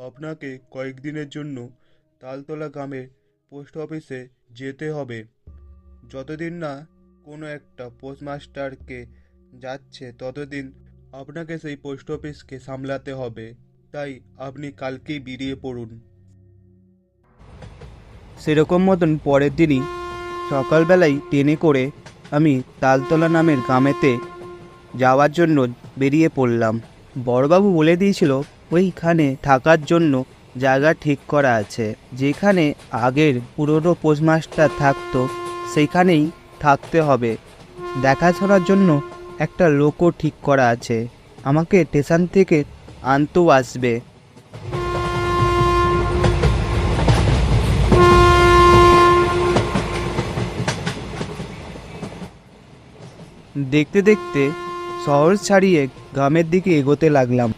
আপনাকে কয়েকদিনের জন্য তালতলা গ্রামের পোস্ট অফিসে যেতে হবে। যতদিন না কোনো একটা পোস্টমাস্টারকে যাচ্ছে ততদিন আপনাকে সেই পোস্ট অফিসকে সামলাতে হবে। তাই আপনি কালকেই বেরিয়ে পড়ুন। সেরকম মতন পরের দিনই সকালবেলায় ট্রেনে করে আমি তালতলা নামের গ্রামেতে যাওয়ার জন্য বেরিয়ে পড়লাম। বড়বাবু বলে দিয়েছিল ওইখানে থাকার জন্য জায়গা ঠিক করা আছে। যেখানে আগের পুরনো পোস্টমাস্টার থাকতো সেইখানেই থাকতে হবে। দেখাশোনার জন্য একটা লোকও ঠিক করা আছে, আমাকে স্টেশন থেকে আনতেও আসবে। দেখতে দেখতে শহর ছাড়িয়ে গ্রামের দিকে এগোতে লাগলাম।